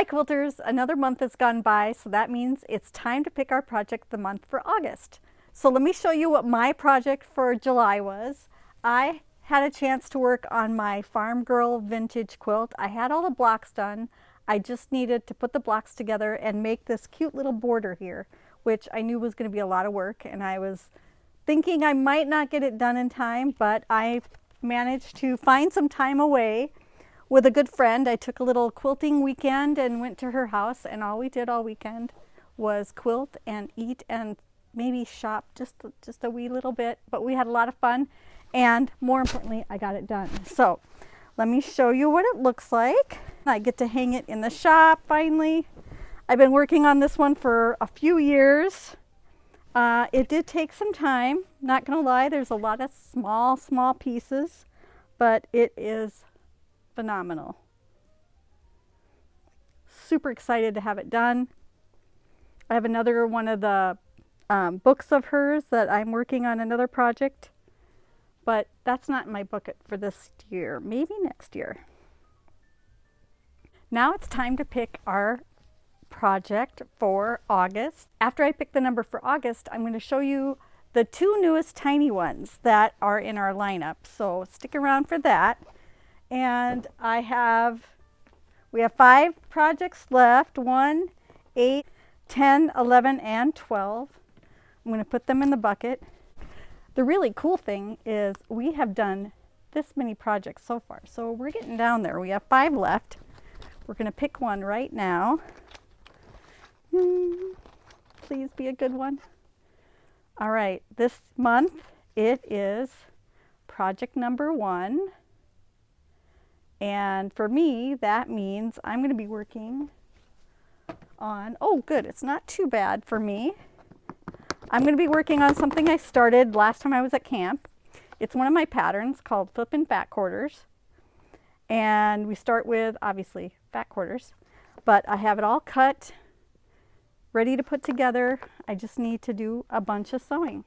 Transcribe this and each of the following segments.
Hi quilters, another month has gone by, so that means it's time to pick our project of the month for August. So let me show you what my project for July was. I had a chance to work on my Farm Girl vintage quilt. I had all the blocks done. I just needed to put the blocks together and make this cute little border here, which I knew was going to be a lot of work, and I was thinking I might not get it done in time, but I managed to find some time away with a good friend. I took a little quilting weekend and went to her house, and all we did all weekend was quilt and eat and maybe shop just a wee little bit, but we had a lot of fun, and more importantly, I got it done. So let me show you what it looks like. I get to hang it in the shop finally. I've been working on this one for a few years. It did take some time, not gonna lie. There's a lot of small pieces, but it is phenomenal. Super excited to have it done. I have another one of the books of hers that I'm working on another project, but that's not in my bucket for this year, maybe next year. Now it's time to pick our project for August. After I pick the number for August, I'm going to show you the two newest tiny ones that are in our lineup, so stick around for that. And we have 5 projects left, 1, 8, 10, 11, and 12. I'm going to put them in the bucket. The really cool thing is we have done this many projects so far, so we're getting down there. We have 5 left. We're going to pick one right now. Please be a good one. All right, this month it is project number 1. And for me, that means I'm going to be working on, oh good, it's not too bad for me. I'm going to be working on something I started last time I was at camp. It's one of my patterns called Flippin' Fat Quarters. And we start with, obviously, fat quarters. But I have it all cut, ready to put together. I just need to do a bunch of sewing.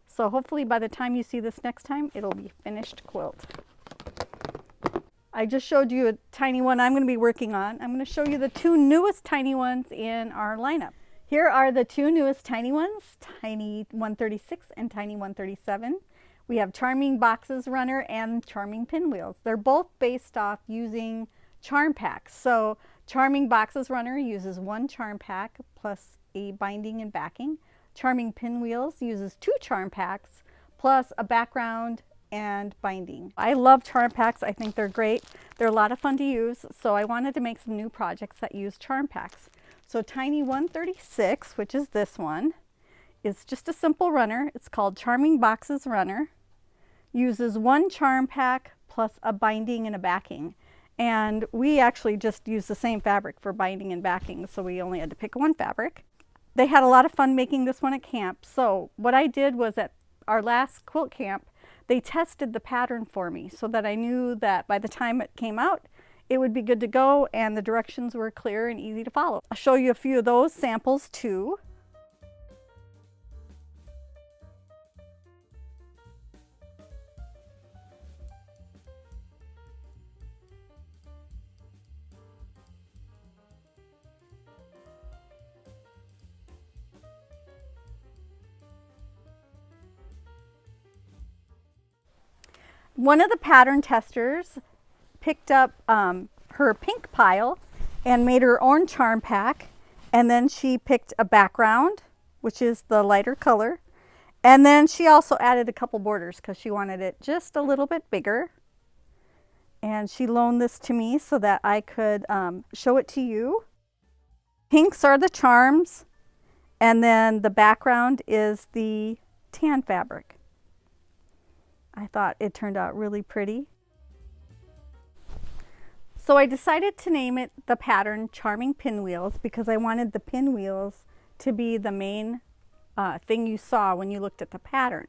So hopefully by the time you see this next time, it'll be finished quilt. I just showed you a tiny one I'm going to be working on. I'm going to show you the 2 newest tiny ones in our lineup. Here are the 2 newest tiny ones, Tiny 136 and Tiny 137. We have Charming Boxes Runner and Charming Pinwheels. They're both based off using charm packs. So Charming Boxes Runner uses 1 charm pack plus a binding and backing. Charming Pinwheels uses 2 charm packs plus a background and binding. I love charm packs. I think they're great. They're a lot of fun to use, so I wanted to make some new projects that use charm packs. So Tiny 136, which is this one, is just a simple runner. It's called Charming Boxes Runner. Uses 1 charm pack plus a binding and a backing. And we actually just used the same fabric for binding and backing, so we only had to pick 1 fabric. They had a lot of fun making this one at camp. So what I did was at our last quilt camp, they tested the pattern for me so that I knew that by the time it came out, it would be good to go and the directions were clear and easy to follow. I'll show you a few of those samples too. One of the pattern testers picked up her pink pile and made her own charm pack, and then she picked a background, which is the lighter color, and then she also added a couple borders because she wanted it just a little bit bigger. And she loaned this to me so that I could show it to you. Pinks are the charms, and then the background is the tan fabric. I thought it turned out really pretty. So I decided to name it the pattern Charming Pinwheels because I wanted the pinwheels to be the main thing you saw when you looked at the pattern.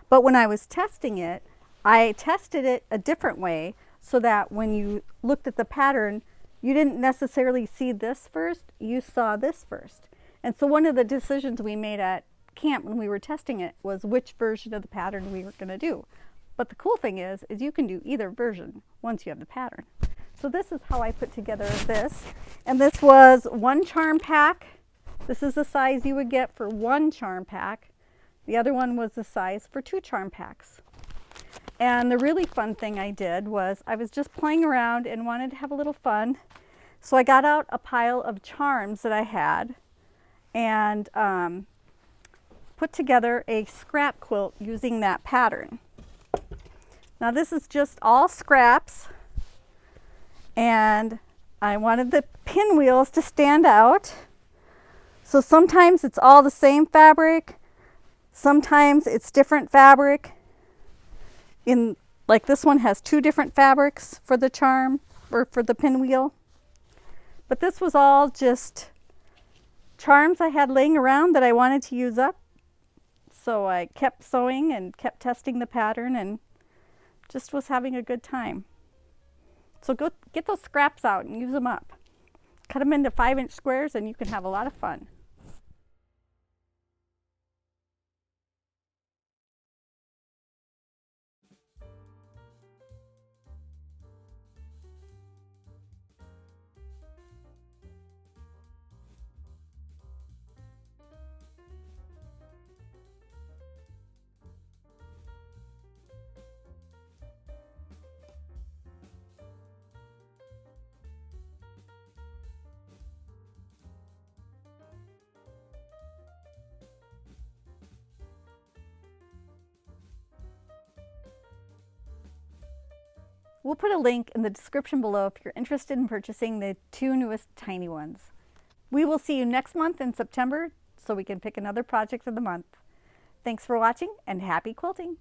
But when I was testing it, I tested it a different way so that when you looked at the pattern, you didn't necessarily see this first, you saw this first. And so one of the decisions we made at camp when we were testing it was which version of the pattern we were going to do. But the cool thing is you can do either version once you have the pattern. So this is how I put together this. And this was 1 charm pack. This is the size you would get for 1 charm pack. The other one was the size for 2 charm packs. And the really fun thing I did was I was just playing around and wanted to have a little fun. So I got out a pile of charms that I had and put together a scrap quilt using that pattern. Now this is just all scraps, and I wanted the pinwheels to stand out. So sometimes it's all the same fabric, sometimes it's different fabric. Like this one has 2 different fabrics for the charm or for the pinwheel. But this was all just charms I had laying around that I wanted to use up. So I kept sewing and kept testing the pattern and just was having a good time. So go get those scraps out and use them up. Cut them into 5-inch squares and you can have a lot of fun. We'll put a link in the description below if you're interested in purchasing the 2 newest tiny ones. We will see you next month in September so we can pick another project of the month. Thanks for watching and happy quilting!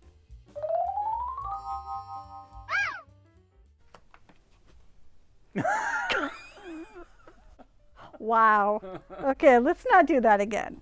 Wow. Okay, let's not do that again.